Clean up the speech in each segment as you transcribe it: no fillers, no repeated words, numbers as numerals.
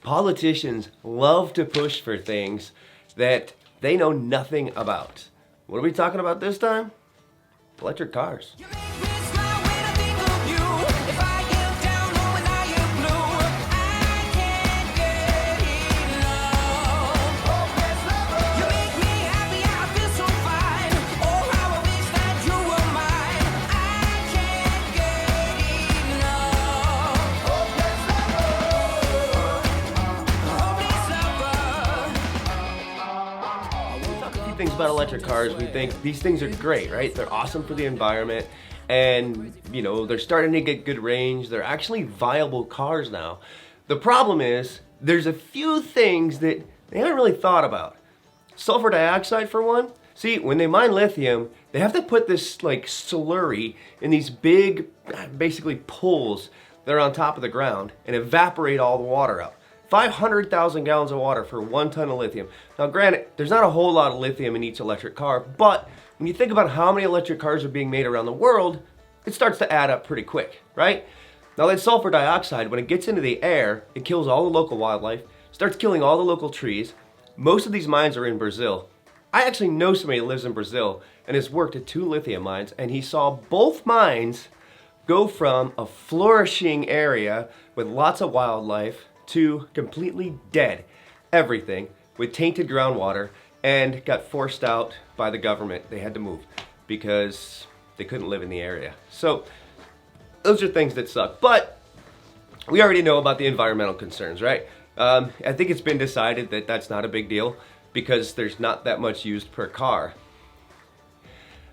Politicians love to push for things that they know nothing about. What are we talking about this time? Electric cars. Things about electric cars, we think these things are great, right? They're awesome for the environment, and you know, they're starting to get good range. They're actually viable cars now. The problem is there's a few things that they haven't really thought about. Sulfur dioxide, for one. See, when they mine lithium, they have to put this like slurry in these big, basically pools that are on top of the ground and evaporate all the water out. 500,000 gallons of water for 1 ton of lithium. Now granted, there's not a whole lot of lithium in each electric car, but when you think about how many electric cars are being made around the world, it starts to add up pretty quick, right? Now that sulfur dioxide, when it gets into the air, it kills all the local wildlife, starts killing all the local trees. Most of these mines are in Brazil. I actually know somebody who lives in Brazil and has worked at 2 lithium mines, and he saw both mines go from a flourishing area with lots of wildlife to completely dead everything with tainted groundwater, and got forced out by the government. They had to move because they couldn't live in the area. So those are things that suck, but we already know about the environmental concerns, right? I think it's been decided that that's not a big deal because there's not that much used per car.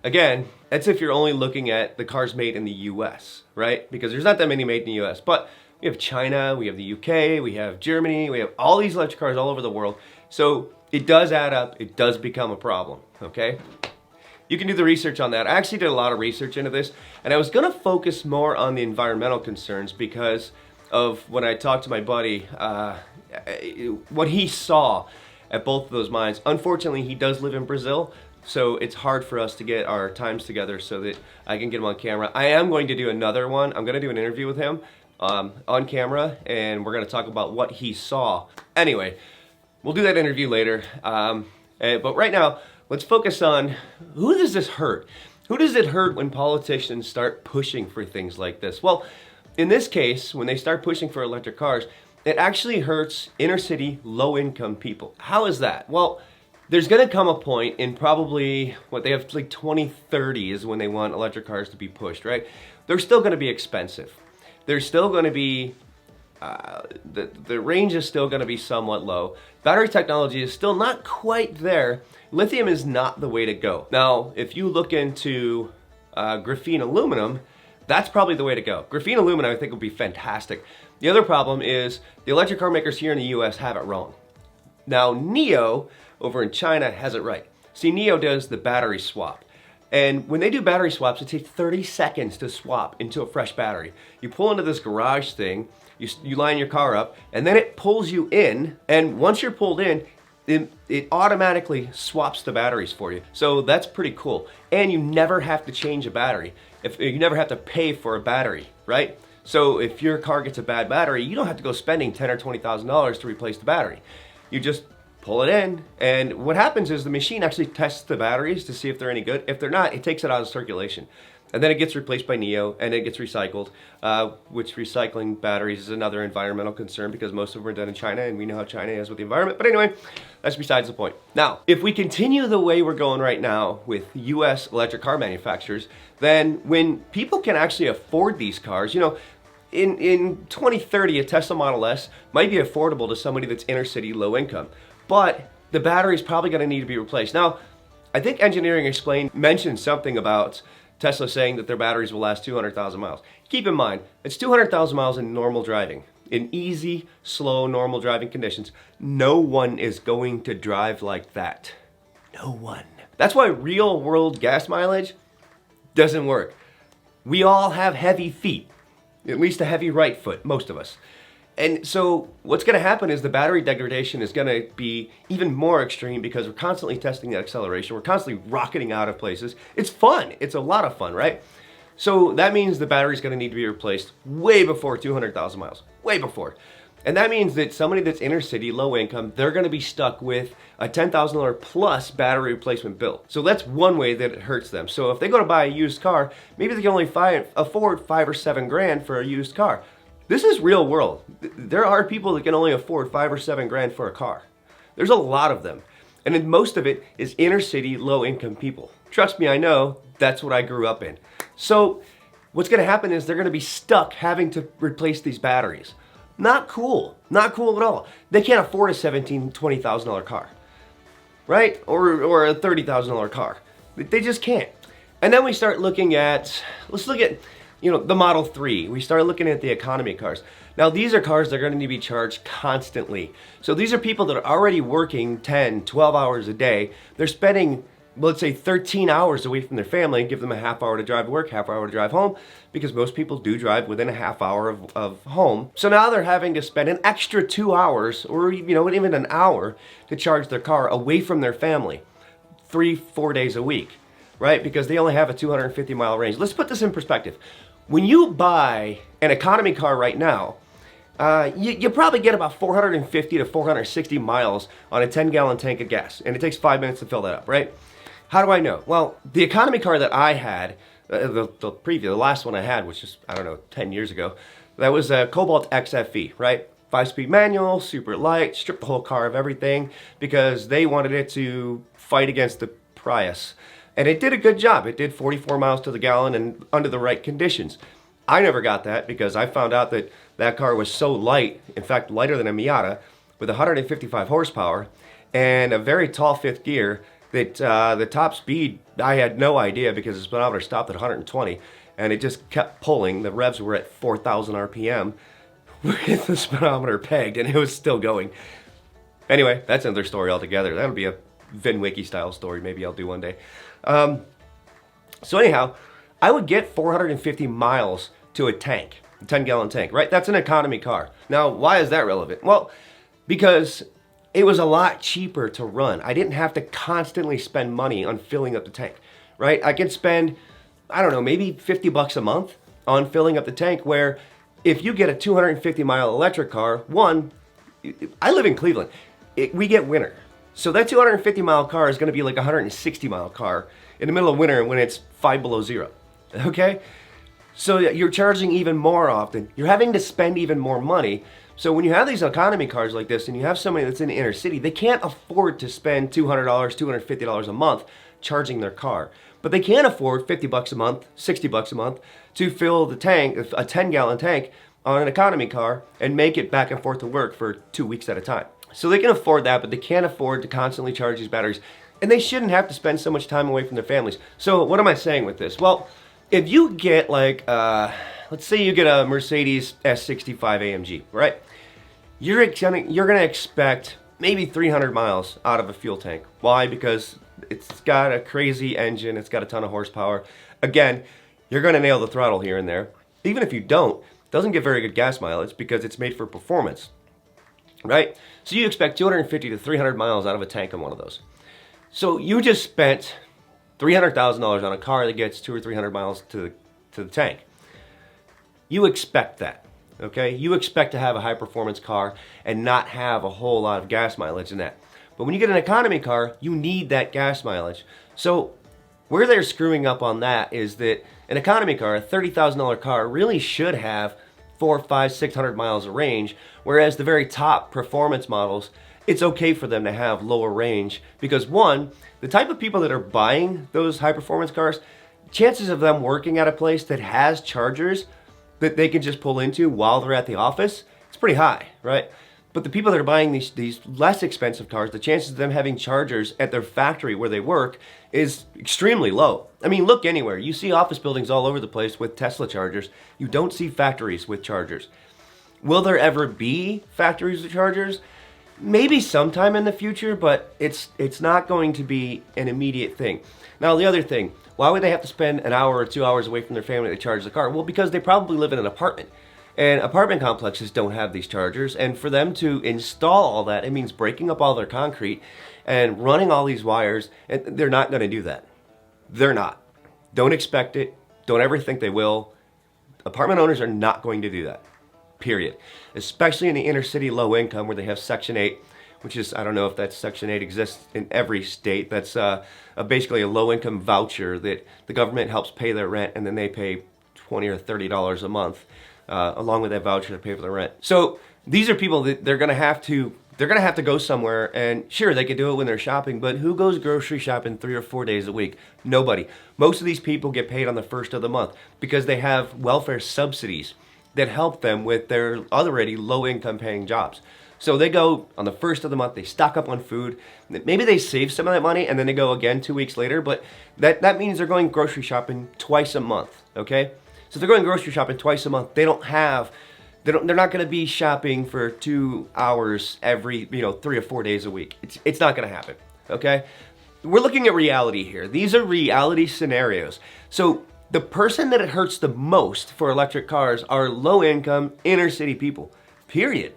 Again, that's if you're only looking at the cars made in the US, right? Because there's not that many made in the US, but we have China, we have the UK, we have Germany, we have all these electric cars all over the world. So it does add up, it does become a problem, okay? You can do the research on that. I actually did a lot of research into this, and I was gonna focus more on the environmental concerns because of when I talked to my buddy, what he saw at both of those mines. Unfortunately, he does live in Brazil, so it's hard for us to get our times together so that I can get him on camera. I am going to do another one. I'm gonna do an interview with him on camera, and we're going to talk about what he saw. Anyway, we'll do that interview later, but right now let's focus on who does this hurt? Who does it hurt when politicians start pushing for things like this? Well, in this case, when they start pushing for electric cars, it actually hurts inner city low-income people. How is that? Well, there's going to come a point in probably what they have, like 2030 is when they want electric cars to be pushed, right? They're still going to be expensive. There's still going to be, the range is still going to be somewhat low. Battery technology is still not quite there. Lithium is not the way to go. Now, if you look into graphene aluminum, that's probably the way to go. Graphene aluminum I think will be fantastic. The other problem is the electric car makers here in the US have it wrong. Now NIO over in China has it right. See, NIO does the battery swap. And when they do battery swaps, it takes 30 seconds to swap into a fresh battery. You pull into this garage thing, you line your car up, and then it pulls you in, and once you're pulled in, it automatically swaps the batteries for you. So that's pretty cool. And you never have to change a battery. You never have to pay for a battery, right? So if your car gets a bad battery, you don't have to go spending $10,000 or $20,000 to replace the battery. You just pull it in, and what happens is the machine actually tests the batteries to see if they're any good. If they're not, it takes it out of circulation. And then it gets replaced by NIO, and it gets recycled, which recycling batteries is another environmental concern because most of them are done in China, and we know how China is with the environment. But anyway, that's besides the point. Now, if we continue the way we're going right now with US electric car manufacturers, then when people can actually afford these cars, you know, in 2030, a Tesla Model S might be affordable to somebody that's inner city low income. But the battery is probably going to need to be replaced. Now, I think Engineering Explained mentioned something about Tesla saying that their batteries will last 200,000 miles. Keep in mind, it's 200,000 miles in normal driving. In easy, slow, normal driving conditions, no one is going to drive like that. No one. That's why real world gas mileage doesn't work. We all have heavy feet, at least a heavy right foot, most of us. And so what's going to happen is the battery degradation is going to be even more extreme because we're constantly testing the acceleration. We're constantly rocketing out of places. It's fun. It's a lot of fun, right? So that means the battery is going to need to be replaced way before 200,000 miles, way before. And that means that somebody that's inner city, low income, they're going to be stuck with a $10,000 plus battery replacement bill. So that's one way that it hurts them. So if they go to buy a used car, maybe they can only afford $5 or $7 grand for a used car. This is real world. There are people that can only afford $5 or $7 grand for a car. There's a lot of them. And most of it is inner city, low income people. Trust me, I know, that's what I grew up in. So what's gonna happen is they're gonna be stuck having to replace these batteries. Not cool, not cool at all. They can't afford a $17,000, $20,000 car, right? Or a $30,000 car. They just can't. And then we start looking at, let's look at, the Model 3. We start looking at the economy cars. Now these are cars that are going to need to be charged constantly. So these are people that are already working 10, 12 hours a day. They're spending, let's say, 13 hours away from their family, give them a half hour to drive to work, half hour to drive home, because most people do drive within a half hour of home. So now they're having to spend an extra 2 hours, or even an hour, to charge their car away from their family, 3-4 days a week, right? Because they only have a 250-mile range. Let's put this in perspective. When you buy an economy car right now, you probably get about 450 to 460 miles on a 10-gallon tank of gas, and it takes 5 minutes to fill that up, right? How do I know? Well, the economy car that I had, the last one I had, which is, 10 years ago, that was a Cobalt XFE, right? 5-speed manual, super light, stripped the whole car of everything because they wanted it to fight against the Prius. And it did a good job. It did 44 miles to the gallon and under the right conditions. I never got that because I found out that that car was so light, in fact lighter than a Miata, with 155 horsepower and a very tall fifth gear, that the top speed, I had no idea because the speedometer stopped at 120 and it just kept pulling. The revs were at 4,000 RPM with the speedometer pegged and it was still going. Anyway, that's another story altogether. That'll be a VinWiki style story maybe I'll do one day. So anyhow, I would get 450 miles to a tank, a 10-gallon tank, right? That's an economy car. Now, why is that relevant? Well, because it was a lot cheaper to run. I didn't have to constantly spend money on filling up the tank, right? I could spend, maybe 50 bucks a month on filling up the tank, where if you get a 250-mile electric car, I live in Cleveland, we get winter. So that 250-mile car is going to be like a 160-mile car in the middle of winter when it's 5 below zero, okay? So you're charging even more often. You're having to spend even more money. So when you have these economy cars like this and you have somebody that's in the inner city, they can't afford to spend $200, $250 a month charging their car. But they can afford 50 bucks a month, 60 bucks a month to fill the tank, a 10-gallon tank on an economy car and make it back and forth to work for 2 weeks at a time. So they can afford that, but they can't afford to constantly charge these batteries. And they shouldn't have to spend so much time away from their families. So what am I saying with this? Well, if you get let's say you get a Mercedes S65 AMG, right? You're gonna expect maybe 300 miles out of a fuel tank. Why? Because it's got a crazy engine, it's got a ton of horsepower. Again, you're gonna nail the throttle here and there. Even if you don't, it doesn't get very good gas mileage because it's made for performance, right? So you expect 250 to 300 miles out of a tank on one of those. So you just spent $300,000 on a car that gets 200 or 300 miles to the tank. You expect that, okay? You expect to have a high performance car and not have a whole lot of gas mileage in that. But when you get an economy car, you need that gas mileage. So where they're screwing up on that is that an economy car, a $30,000 car, really should have 400, 500, 600 miles of range, whereas the very top performance models, it's okay for them to have lower range because, one, the type of people that are buying those high performance cars, chances of them working at a place that has chargers that they can just pull into while they're at the office, it's pretty high, right? But the people that are buying these less expensive cars, the chances of them having chargers at their factory where they work is extremely low. I mean, look anywhere. You see office buildings all over the place with Tesla chargers. You don't see factories with chargers. Will there ever be factories with chargers? Maybe sometime in the future, but it's not going to be an immediate thing. Now, the other thing, why would they have to spend an hour or 2 hours away from their family to charge the car? Well, because they probably live in an apartment. And apartment complexes don't have these chargers. And for them to install all that, it means breaking up all their concrete and running all these wires. And they're not going to do that. They're not. Don't expect it. Don't ever think they will. Apartment owners are not going to do that. period. Especially in the inner city low income where they have Section 8, which is, I don't know if that Section 8 exists in every state. That's basically a low income voucher that the government helps pay their rent, and then they pay $20 or $30 a month along with that voucher to pay for the rent. So these are people that they're gonna have to go somewhere, and sure, they could do it when they're shopping, but who goes grocery shopping 3 or 4 days a week? Nobody. Most of these people get paid on the first of the month because they have welfare subsidies that help them with their already low income paying jobs. So they go on the first of the month, they stock up on food, maybe they save some of that money and then they go again 2 weeks later, but that means they're going grocery shopping twice a month, okay? So if they're going grocery shopping twice a month, they're not going to be shopping for 2 hours every, 3 or 4 days a week. It's not going to happen, okay? We're looking at reality here. These are reality scenarios. So the person that it hurts the most for electric cars are low-income, inner-city people, period.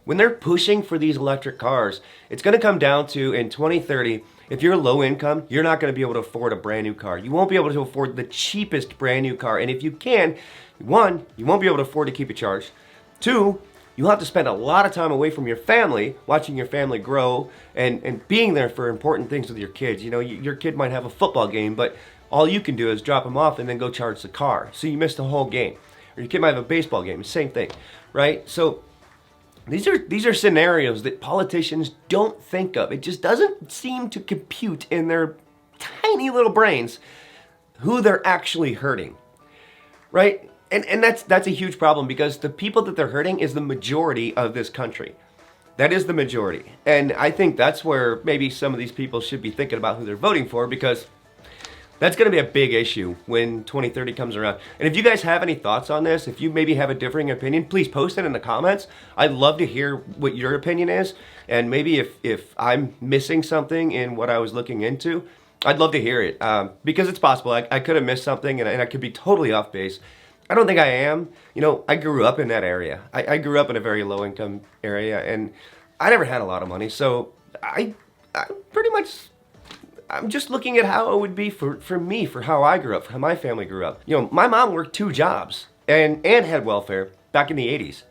When they're pushing for these electric cars, it's going to come down to, in 2030, if you're low income, you're not going to be able to afford a brand new car. You won't be able to afford the cheapest brand new car. And if you can, one, you won't be able to afford to keep it charged. Two, you'll have to spend a lot of time away from your family, watching your family grow and being there for important things with your kids. Your kid might have a football game, but all you can do is drop them off and then go charge the car. So you missed the whole game. Or your kid might have a baseball game, same thing, right? So these are scenarios that politicians don't think of. It just doesn't seem to compute in their tiny little brains who they're actually hurting, right? And that's a huge problem because the people that they're hurting is the majority of this country. That is the majority. And I think that's where maybe some of these people should be thinking about who they're voting for, because that's going to be a big issue when 2030 comes around. And if you guys have any thoughts on this, if you maybe have a differing opinion, please post it in the comments. I'd love to hear what your opinion is. And maybe if I'm missing something in what I was looking into, I'd love to hear it. Because it's possible. I could have missed something and I could be totally off base. I don't think I am. I grew up in that area. I grew up in a very low income area and I never had a lot of money. So I pretty much... I'm just looking at how it would be for me, for how I grew up, for how my family grew up. My mom worked 2 jobs and had welfare back in the 80s.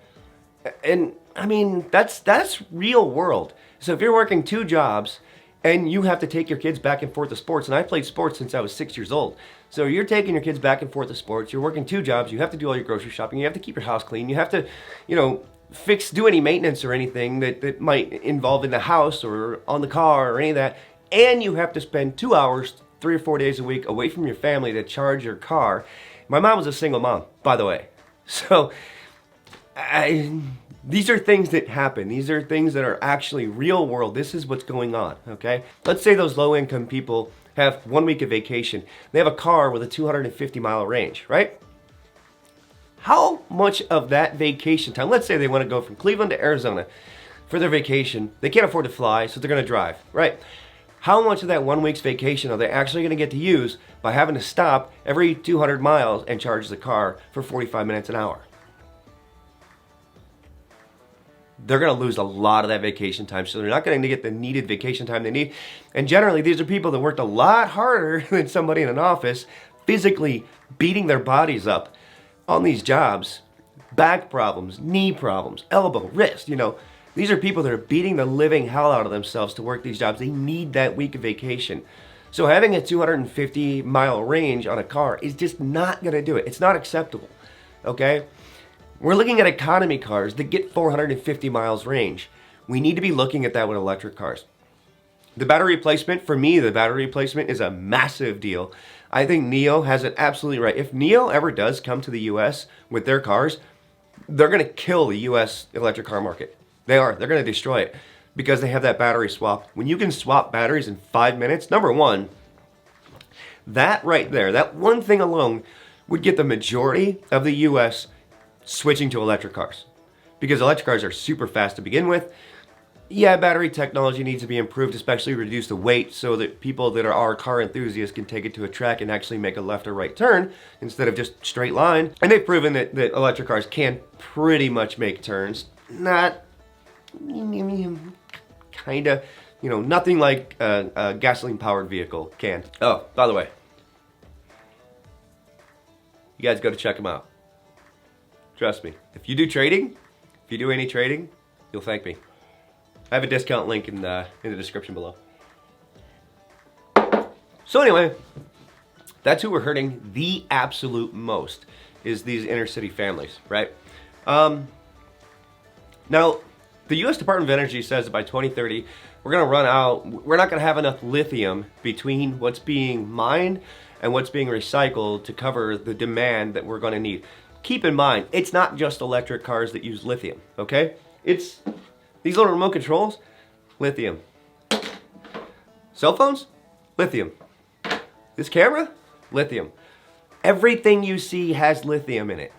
And I mean, that's real world. So if you're working 2 jobs and you have to take your kids back and forth to sports, and I played sports since I was 6 years old. So you're taking your kids back and forth to sports, you're working 2 jobs, you have to do all your grocery shopping, you have to keep your house clean, you have to, do any maintenance or anything that might involve in the house or on the car or any of that. And you have to spend 2 hours, 3 or 4 days a week away from your family to charge your car. My mom was a single mom, by the way. So these are things that happen. These are things that are actually real world. This is what's going on, okay? Let's say those low income people have 1 week of vacation. They have a car with a 250-mile range, right? How much of that vacation time, let's say they want to go from Cleveland to Arizona for their vacation. They can't afford to fly, so they're going to drive, right? How much of that 1 week's vacation are they actually going to get to use by having to stop every 200 miles and charge the car for 45 minutes an hour? They're going to lose a lot of that vacation time, so they're not going to get the needed vacation time they need. And generally, these are people that worked a lot harder than somebody in an office, physically beating their bodies up on these jobs. Back problems, knee problems, elbow, wrist, These are people that are beating the living hell out of themselves to work these jobs. They need that week of vacation. So having a 250-mile range on a car is just not going to do it. It's not acceptable, okay? We're looking at economy cars that get 450 miles range. We need to be looking at that with electric cars. The battery replacement, for me, the battery replacement is a massive deal. I think NIO has it absolutely right. If NIO ever does come to the U.S. with their cars, they're going to kill the U.S. electric car market. They're going to destroy it because they have that battery swap. When you can swap batteries in 5 minutes, number one, that right there, that one thing alone would get the majority of the US switching to electric cars. Because electric cars are super fast to begin with. Yeah, battery technology needs to be improved, especially reduce the weight so that people that are car enthusiasts can take it to a track and actually make a left or right turn instead of just straight line. And they've proven that electric cars can pretty much make turns. Not kind of, nothing like a gasoline-powered vehicle can. Oh, by the way, you guys got to check them out. Trust me. If you do trading, if you do any trading, you'll thank me. I have a discount link in the description below. So anyway, that's who we're hurting the absolute most, is these inner city families, right? Now, the U.S. Department of Energy says that by 2030, we're going to run out, we're not going to have enough lithium between what's being mined and what's being recycled to cover the demand that we're going to need. Keep in mind, it's not just electric cars that use lithium, okay? It's these little remote controls, lithium. Cell phones, lithium. This camera, lithium. Everything you see has lithium in it.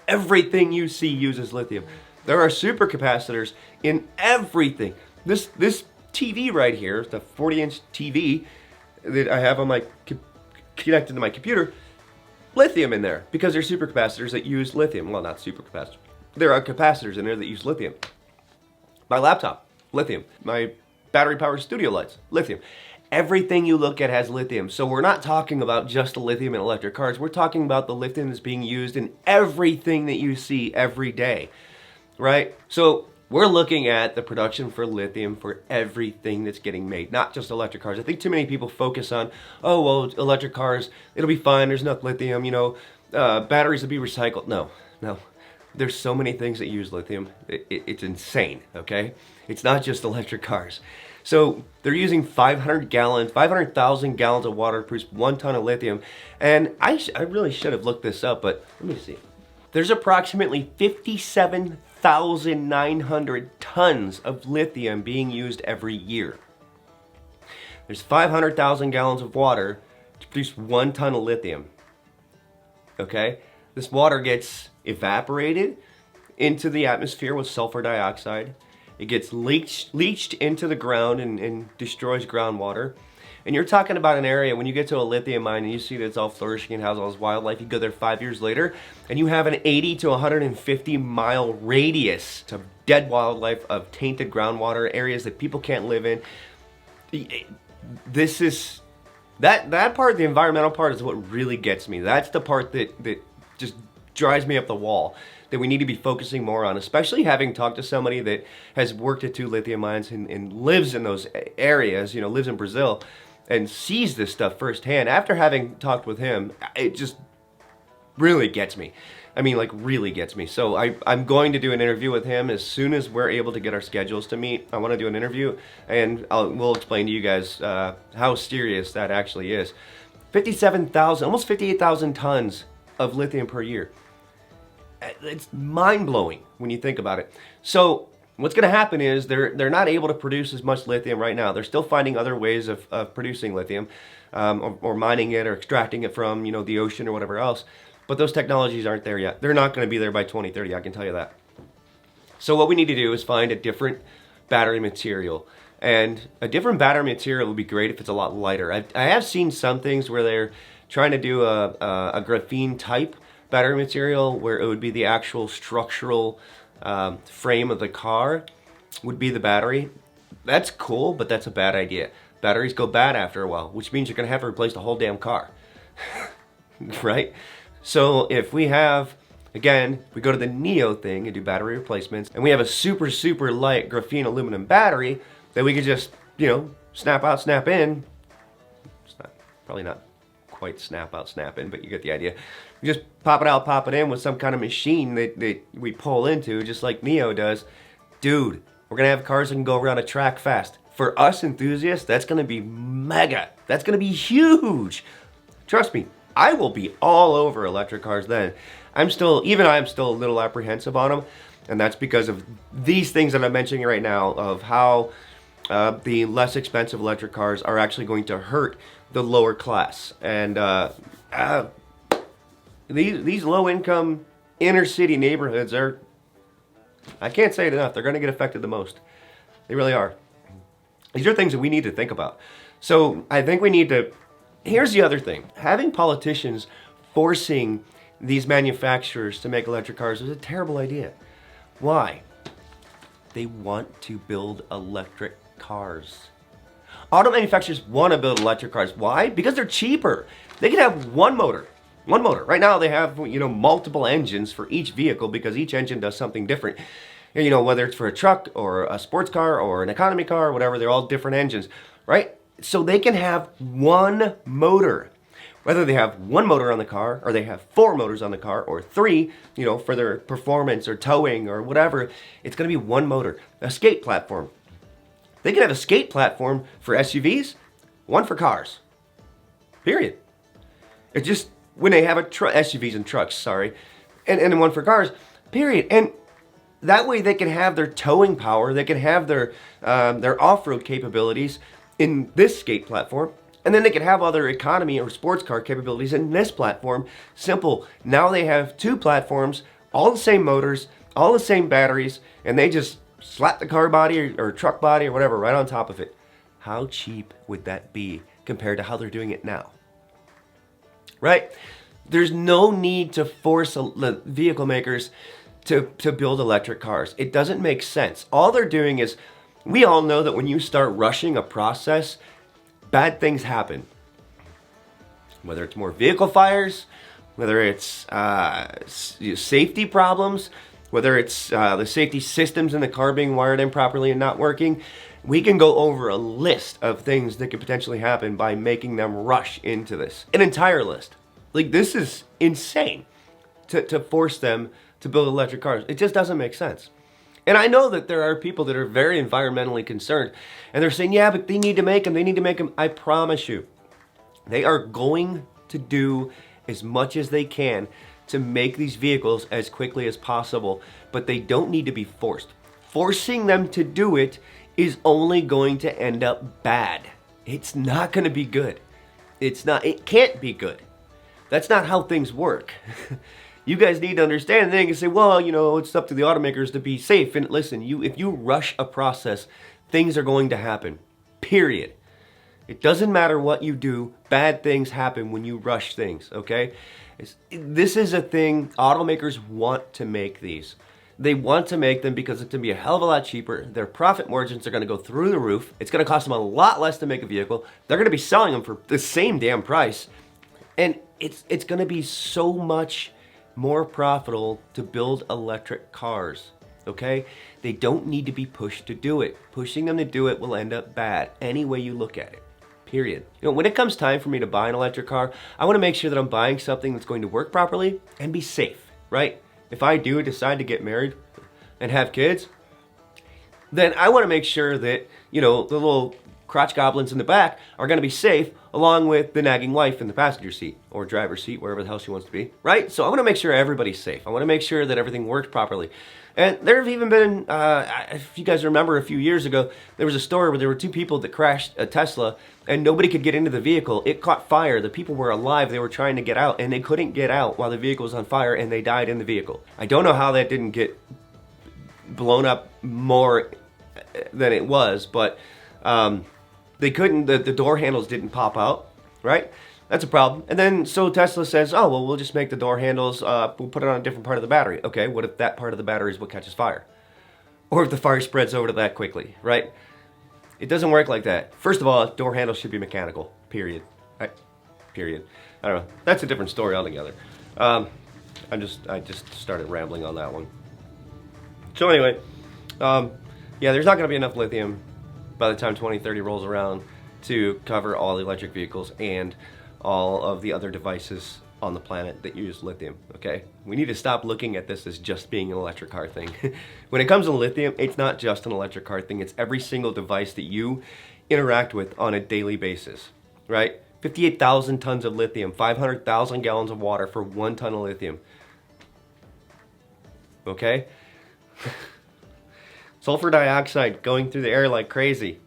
Everything you see uses lithium. There are supercapacitors in everything. This TV right here, the 40-inch TV that I have on my connected to my computer, lithium in there because there's supercapacitors that use lithium. Well, not supercapacitors. There are capacitors in there that use lithium. My laptop, lithium. My battery-powered studio lights, lithium. Everything you look at has lithium. So we're not talking about just the lithium in electric cars. We're talking about the lithium that's being used in everything that you see every day, right? So we're looking at the production for lithium for everything that's getting made, not just electric cars. I think too many people focus on, oh, well, electric cars, it'll be fine. There's enough lithium, you know, batteries will be recycled. No. There's so many things that use lithium. It's insane, okay? It's not just electric cars. So they're using 500,000 gallons of water to produce 1 ton of lithium. And I really should have looked this up, but let me see. There's approximately 57,900 tons of lithium being used every year. There's 500,000 gallons of water to produce 1 ton of lithium. Okay? This water gets evaporated into the atmosphere with sulfur dioxide. It gets leached into the ground and destroys groundwater. And you're talking about an area, when you get to a lithium mine and you see that it's all flourishing and has all this wildlife, you go there 5 years later and you have an 80 to 150 mile radius of dead wildlife, of tainted groundwater, areas that people can't live in. This is, that part, the environmental part, is what really gets me. That's the part that just drives me up the wall, that we need to be focusing more on, especially having talked to somebody that has worked at 2 lithium mines and lives in those areas, you know, lives in Brazil and sees this stuff firsthand. After having talked with him, it just really gets me. I mean, like, really gets me. So I'm going to do an interview with him as soon as we're able to get our schedules to meet. I want to do an interview, and we'll explain to you guys how serious that actually is. 57,000, almost 58,000 tons of lithium per year. It's mind-blowing when you think about it. So what's going to happen is they're not able to produce as much lithium right now. They're still finding other ways of producing lithium, or mining it or extracting it from, you know, the ocean or whatever else. But those technologies aren't there yet. They're not going to be there by 2030, I can tell you that. So what we need to do is find a different battery material. And a different battery material would be great if it's a lot lighter. I have seen some things where they're trying to do a graphene type battery material where it would be the actual structural frame of the car would be the battery. That's cool, but that's a bad idea. Batteries go bad after a while, which means you're going to have to replace the whole damn car. Right? So if we have, again, we go to the NEO thing and do battery replacements, and we have a super, super light graphene aluminum battery that we could just, you know, snap out, snap in. It's not, probably not quite snap out, snap in, but you get the idea. We just pop it out, pop it in with some kind of machine that we pull into, just like NEO does. Dude, we're gonna have cars that can go around a track fast. For us enthusiasts, that's gonna be mega. That's gonna be huge. Trust me, I will be all over electric cars then. I'm still a little apprehensive on them, and that's because of these things that I'm mentioning right now, of how the less expensive electric cars are actually going to hurt the lower class. And these low-income inner-city neighborhoods are, I can't say it enough, they're going to get affected the most. They really are. These are things that we need to think about. So I think we need to, here's the other thing. Having politicians forcing these manufacturers to make electric cars is a terrible idea. Why? They want to build electric cars. Auto manufacturers want to build electric cars. Why? Because they're cheaper. They can have one motor. One motor. Right now they have, multiple engines for each vehicle because each engine does something different. Whether it's for a truck or a sports car or an economy car or whatever, they're all different engines, right? So they can have one motor. Whether they have one motor on the car or they have 4 motors on the car or 3, for their performance or towing or whatever, it's going to be one motor. A skate platform. They can have a skate platform for SUVs, one for cars. Period. It's just when they have SUVs and trucks, sorry, and one for cars, period. And that way they can have their towing power, they can have their off-road capabilities in this skate platform, and then they can have other economy or sports car capabilities in this platform. Simple. Now they have 2 platforms, all the same motors, all the same batteries, and they just slap the car body or truck body or whatever right on top of it. How cheap would that be compared to how they're doing it now? Right? There's no need to force the vehicle makers to build electric cars. It doesn't make sense. All they're doing is, we all know that when you start rushing a process, bad things happen. Whether it's more vehicle fires, whether it's safety problems, whether it's the safety systems in the car being wired improperly and not working, we can go over a list of things that could potentially happen by making them rush into this. An entire list. Like, this is insane to force them to build electric cars. It just doesn't make sense. And I know that there are people that are very environmentally concerned, and they're saying, yeah, but they need to make them. I promise you, they are going to do as much as they can to make these vehicles as quickly as possible, but they don't need to be forced. Forcing them to do it is only going to end up bad. It's not going to be good. It can't be good. That's not how things work. You guys need to understand. And then you can say, well, it's up to the automakers to be safe. And listen, if you rush a process, things are going to happen. Period. It doesn't matter what you do. Bad things happen when you rush things, okay? This is a thing. Automakers want to make these. They want to make them because it's going to be a hell of a lot cheaper. Their profit margins are going to go through the roof. It's going to cost them a lot less to make a vehicle. They're going to be selling them for the same damn price. And it's going to be so much more profitable to build electric cars, okay? They don't need to be pushed to do it. Pushing them to do it will end up bad, any way you look at it, period. When it comes time for me to buy an electric car, I want to make sure that I'm buying something that's going to work properly and be safe, right? If I do decide to get married and have kids, then I want to make sure that, the little crotch goblins in the back are going to be safe, along with the nagging wife in the passenger seat or driver's seat, wherever the hell she wants to be, right? So I want to make sure everybody's safe. I want to make sure that everything works properly. And there have even been, if you guys remember a few years ago, there was a story where there were 2 people that crashed a Tesla and nobody could get into the vehicle. It caught fire. The people were alive. They were trying to get out and they couldn't get out while the vehicle was on fire and they died in the vehicle. I don't know how that didn't get blown up more than it was, but they couldn't, the door handles didn't pop out, right? That's a problem. And then, so Tesla says, oh, well, we'll just make the door handles, we'll put it on a different part of the battery. Okay, what if that part of the battery is what catches fire? Or if the fire spreads over to that quickly, right? It doesn't work like that. First of all, door handles should be mechanical, period. Right? Period. I don't know. That's a different story altogether. I just started rambling on that one. So anyway, yeah, there's not going to be enough lithium by the time 2030 rolls around to cover all the electric vehicles and all of the other devices on the planet that use lithium, okay? We need to stop looking at this as just being an electric car thing. When it comes to lithium, it's not just an electric car thing, it's every single device that you interact with on a daily basis, right? 58,000 tons of lithium, 500,000 gallons of water for 1 ton of lithium, okay? Sulfur dioxide going through the air like crazy.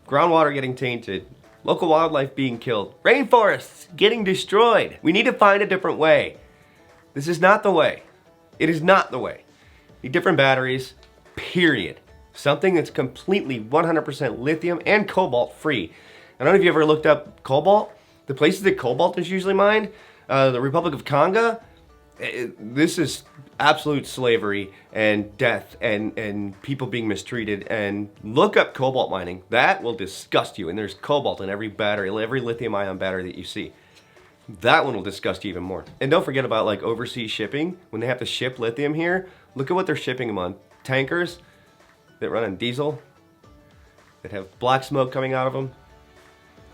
Groundwater getting tainted. Local wildlife being killed. Rainforests getting destroyed. We need to find a different way. This is not the way. It is not the way. Need different batteries, period. Something that's completely 100% lithium and cobalt free. I don't know if you ever looked up cobalt. The places that cobalt is usually mined, the Republic of Congo, this is absolute slavery and death and people being mistreated. And look up cobalt mining. That will disgust you. And there's cobalt in every battery, every lithium ion battery that you see. That one will disgust you even more. And don't forget about like overseas shipping. When they have to ship lithium here, look at what they're shipping them on. Tankers that run on diesel, that have black smoke coming out of them,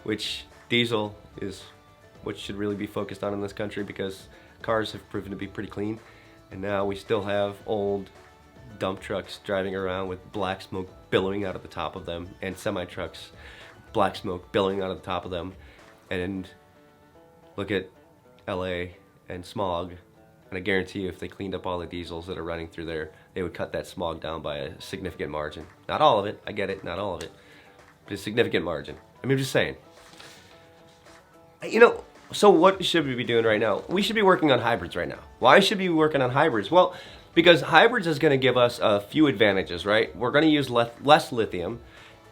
which diesel is what should really be focused on in this country because cars have proven to be pretty clean. And now we still have old dump trucks driving around with black smoke billowing out of the top of them, and semi-trucks, black smoke billowing out of the top of them. And look at LA and smog, and I guarantee you if they cleaned up all the diesels that are running through there, they would cut that smog down by a significant margin. Not all of it, I get it, not all of it, but a significant margin. I mean, I'm just saying. You know, so what should we be doing right now? We should be working on hybrids right now. Why should we be working on hybrids? Well, because hybrids is going to give us a few advantages, right? We're going to use less lithium.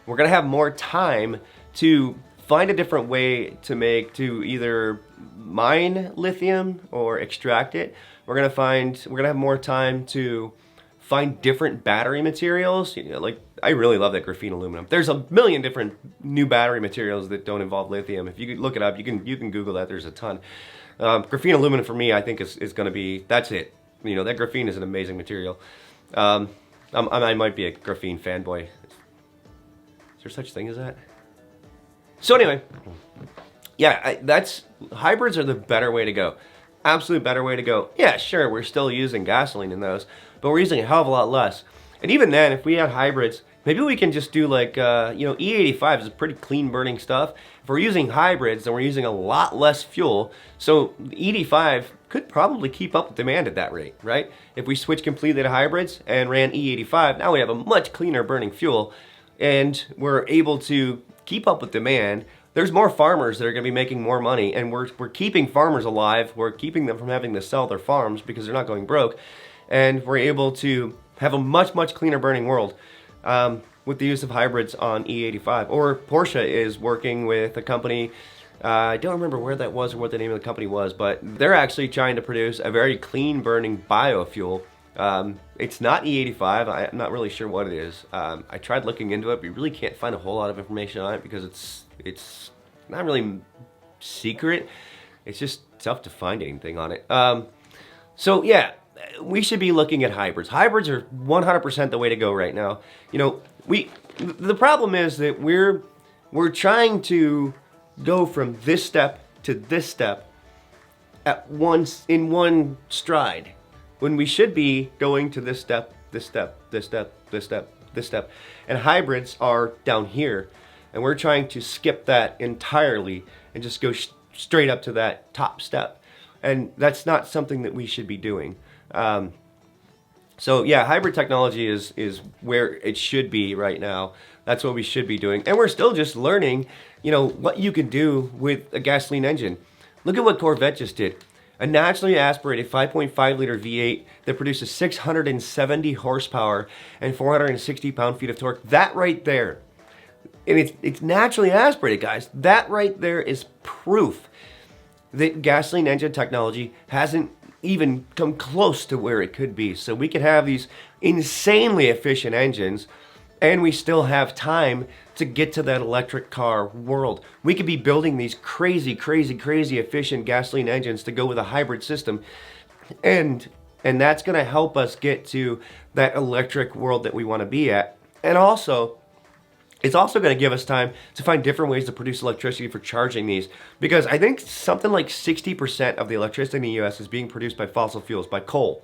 We're going to have more time to find a different way to either mine lithium or extract it. We're going to have more time to find different battery materials. You know, like I really love that graphene aluminum. There's a million different new battery materials that don't involve lithium. If you look it up, you can Google that. There's a ton. Graphene aluminum for me, I think is going to be, that's it. You know, that graphene is an amazing material. I might be a graphene fanboy. Is there such thing as that? So anyway, yeah, hybrids are the better way to go. Absolute better way to go. Yeah, sure, we're still using gasoline in those, but we're using a hell of a lot less. And even then, if we had hybrids, maybe we can just do like, you know, E85 is pretty clean burning stuff. If we're using hybrids, then we're using a lot less fuel. So E85 could probably keep up with demand at that rate, right? If we switch completely to hybrids and ran E85, now we have a much cleaner burning fuel, and we're able to keep up with demand. There's more farmers that are going to be making more money, and we're keeping farmers alive. We're keeping them from having to sell their farms because they're not going broke, and we're able to have a much, much cleaner burning world with the use of hybrids on E85. Or Porsche is working with a company, I don't remember where that was or what the name of the company was, but they're actually trying to produce a very clean burning biofuel. It's not E85, I'm not really sure what it is. I tried looking into it, but you really can't find a whole lot of information on it because it's not really secret. It's just tough to find anything on it. So yeah, we should be looking at hybrids. Hybrids are 100% the way to go right now. You know, the problem is that we're trying to go from this step to this step in one stride, when we should be going to this step, this step, this step, this step, this step. And hybrids are down here, and we're trying to skip that entirely and just go straight up to that top step. And that's not something that we should be doing. So yeah, hybrid technology is where it should be right now. That's what we should be doing. And we're still just learning, you know, what you can do with a gasoline engine. Look at what Corvette just did. A naturally aspirated 5.5 liter V8 that produces 670 horsepower and 460 pound-feet of torque. That right there, and it's naturally aspirated, guys. That right there is proof that gasoline engine technology hasn't even come close to where it could be. So we could have these insanely efficient engines, and we still have time to get to that electric car world. We could be building these crazy, crazy, crazy efficient gasoline engines to go with a hybrid system, and that's going to help us get to that electric world that we want to be at. And also, it's also going to give us time to find different ways to produce electricity for charging these, because I think something like 60% of the electricity in the US is being produced by fossil fuels, by coal,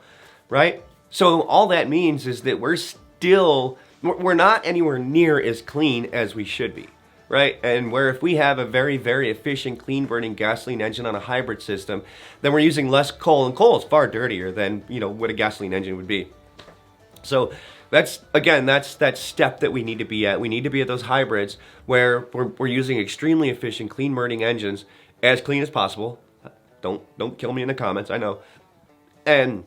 right? So all that means is that we're not anywhere near as clean as we should be, right? And where if we have a very, very efficient, clean burning gasoline engine on a hybrid system, then we're using less coal, and coal is far dirtier than, you know, what a gasoline engine would be. So that's that step that we need to be at. We need to be at those hybrids where we're using extremely efficient, clean burning engines, as clean as possible. Don't kill me in the comments, I know. And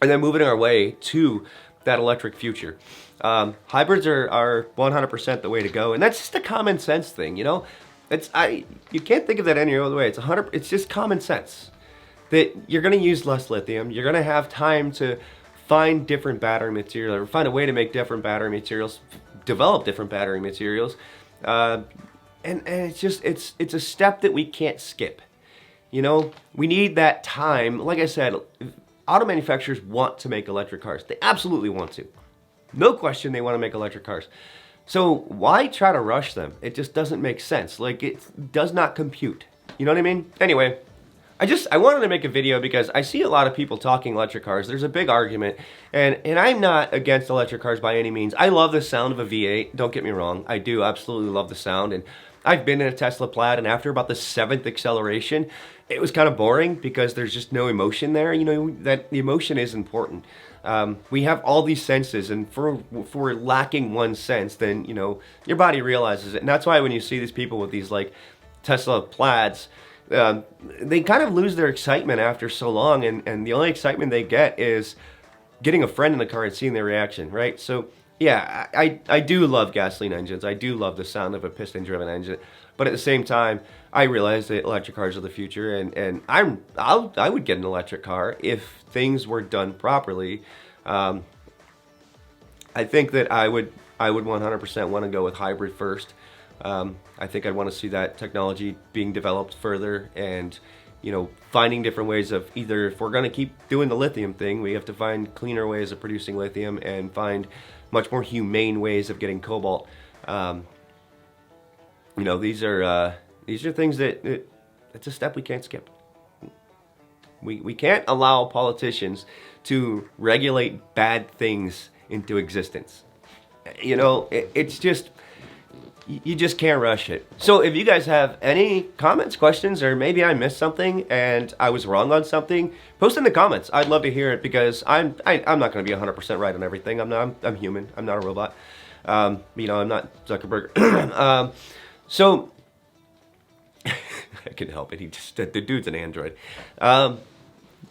then moving our way to that electric future. Hybrids are 100% the way to go, and that's just a common sense thing, you know. You can't think of that any other way. It's just common sense that you're going to use less lithium. You're going to have time to find different battery material, or find a way to make different battery materials, develop different battery materials, and it's a step that we can't skip. You know, we need that time. Like I said, auto manufacturers want to make electric cars. They absolutely want to. No question they want to make electric cars. So why try to rush them? It just doesn't make sense. Like, it does not compute. You know what I mean? Anyway, I wanted to make a video because I see a lot of people talking electric cars. There's a big argument, and I'm not against electric cars by any means. I love the sound of a V8. Don't get me wrong. I do absolutely love the sound, and I've been in a Tesla Plaid, and after about the 7th acceleration, it was kind of boring because there's just no emotion there. You know, that the emotion is important. We have all these senses, and if we're lacking one sense, then, you know, your body realizes it. And that's why when you see these people with these like Tesla Plaids, they kind of lose their excitement after so long, and the only excitement they get is getting a friend in the car and seeing their reaction, right? So yeah, I do love gasoline engines. I do love the sound of a piston-driven engine, but at the same time, I realize that electric cars are the future, and I would get an electric car if things were done properly. I think that I would 100% want to go with hybrid first. I think I'd want to see that technology being developed further, and, you know, finding different ways of either, if we're going to keep doing the lithium thing, we have to find cleaner ways of producing lithium and find much more humane ways of getting cobalt. You know, these are things that it's a step we can't skip. We can't allow politicians to regulate bad things into existence. You know, it's just, you just can't rush it. So if you guys have any comments, questions, or maybe I missed something and I was wrong on something, post in the comments. I'd love to hear it, because I'm not going to be 100% right on everything. I'm human. I'm not a robot. You know, I'm not Zuckerberg. So I can help it. The dude's an android.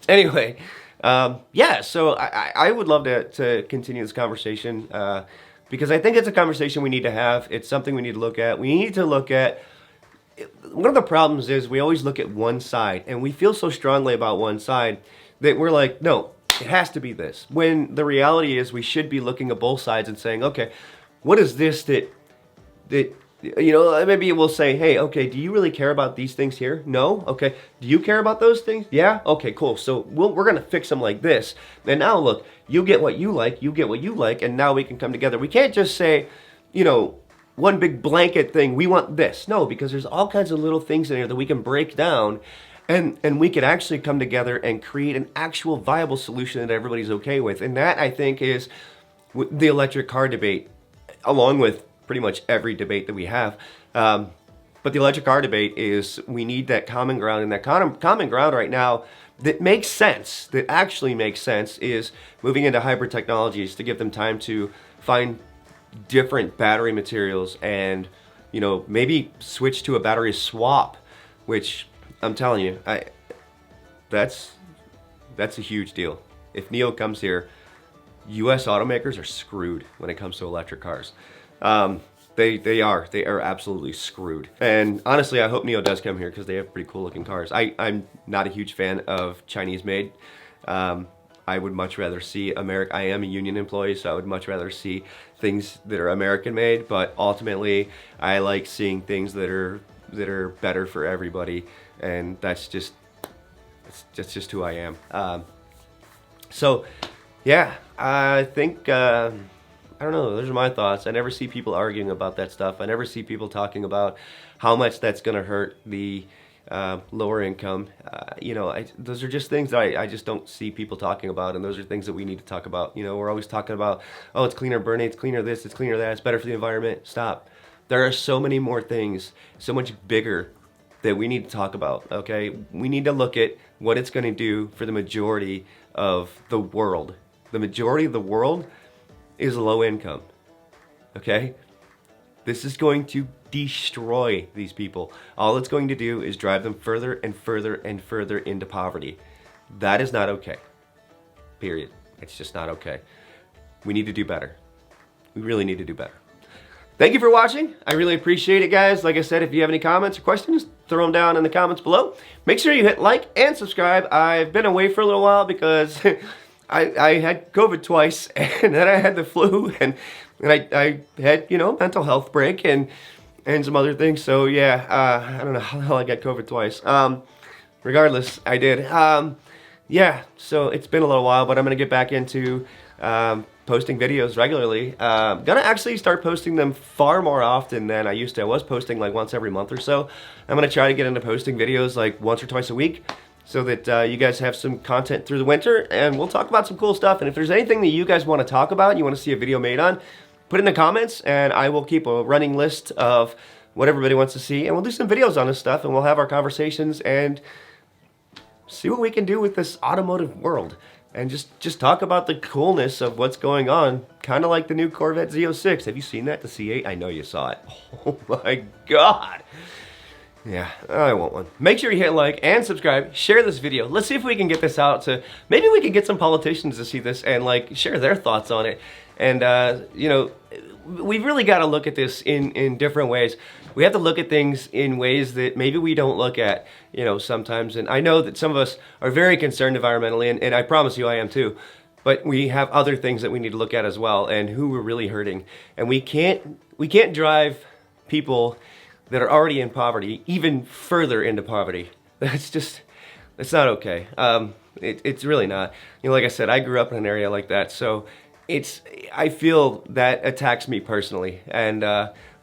Anyway, yeah. So I would love to continue this conversation. Because I think it's a conversation we need to have. It's something we need to look at. We need to look at, one of the problems is we always look at one side, and we feel so strongly about one side that we're like, no, it has to be this. When the reality is we should be looking at both sides and saying, okay, what is this that you know, maybe we'll say, hey, okay, do you really care about these things here? No? Okay. Do you care about those things? Yeah? Okay, cool. So we're going to fix them like this. And now look, you get what you like, you get what you like, and now we can come together. We can't just say, you know, one big blanket thing, we want this. No, because there's all kinds of little things in here that we can break down, and we could actually come together and create an actual viable solution that everybody's okay with. And that, I think, is the electric car debate, along with pretty much every debate that we have. But the electric car debate is, we need that common ground, and that common ground right now that makes sense, that actually makes sense, is moving into hybrid technologies to give them time to find different battery materials and, you know, maybe switch to a battery swap, which I'm telling you, that's a huge deal. If NIO comes here, US automakers are screwed when it comes to electric cars. They are absolutely screwed. And honestly, I hope NIO does come here, because they have pretty cool looking cars. I'm not a huge fan of Chinese made. I would much rather see I am a union employee, so I would much rather see things that are American made, but ultimately I like seeing things that are better for everybody, and that's just who I am. So yeah, I think I don't know, those are my thoughts. I never see people arguing about that stuff. I never see people talking about how much that's going to hurt the lower income. You know, those are just things that I just don't see people talking about, and those are things that we need to talk about. You know, we're always talking about, oh, it's cleaner burning, it's cleaner this, it's cleaner that, it's better for the environment. Stop. There are so many more things, so much bigger, that we need to talk about, okay? We need to look at what it's going to do for the majority of the world. The majority of the world is low income, okay? This is going to destroy these people. All it's going to do is drive them further and further and further into poverty. That is not okay, period. It's just not okay. We need to do better. We really need to do better. Thank you for watching. I really appreciate it, guys. Like I said, if you have any comments or questions, throw them down in the comments below. Make sure you hit like and subscribe. I've been away for a little while because I had COVID twice, and then I had the flu, and I had, you know, mental health break and some other things. So yeah, I don't know how the hell I got COVID twice. regardless, I did. Yeah, so it's been a little while, but I'm gonna get back into posting videos regularly. Gonna actually start posting them far more often than I used to. I was posting like once every month or so. I'm gonna try to get into posting videos like once or twice a week so that you guys have some content through the winter, and we'll talk about some cool stuff. And if there's anything that you guys want to talk about, you want to see a video made on, put it in the comments, and I will keep a running list of what everybody wants to see, and we'll do some videos on this stuff, and we'll have our conversations and see what we can do with this automotive world, and just talk about the coolness of what's going on, kind of like the new Corvette Z06. Have you seen that, the C8? I know you saw it. Oh my God. Yeah, I want one. Make sure you hit like and subscribe, share this video. Let's see if we can get this out to, maybe we can get some politicians to see this and like share their thoughts on it. And you know, we've really got to look at this in different ways. We have to look at things in ways that maybe we don't look at, you know, sometimes. And I know that some of us are very concerned environmentally, and I promise you I am too. But we have other things that we need to look at as well, and who we're really hurting. And we can't drive people that are already in poverty even further into poverty. That's not okay. It's really not. You know, like I said, I grew up in an area like that, so I feel that attacks me personally, and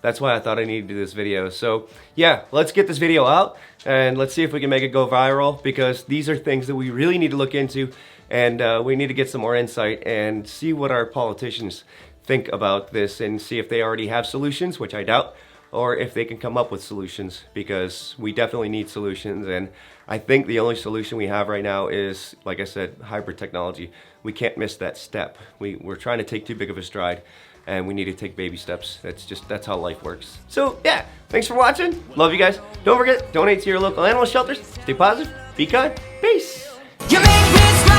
that's why I thought I needed to do this video. So yeah, let's get this video out, and let's see if we can make it go viral, because these are things that we really need to look into, and we need to get some more insight and see what our politicians think about this, and see if they already have solutions, which I doubt, or if they can come up with solutions, because we definitely need solutions. And I think the only solution we have right now is, like I said, hybrid technology. We can't miss that step. We're trying to take too big of a stride, and we need to take baby steps. That's how life works. So yeah, thanks for watching. Love you guys. Don't forget, donate to your local animal shelters. Stay positive, be kind, peace. You make me smile.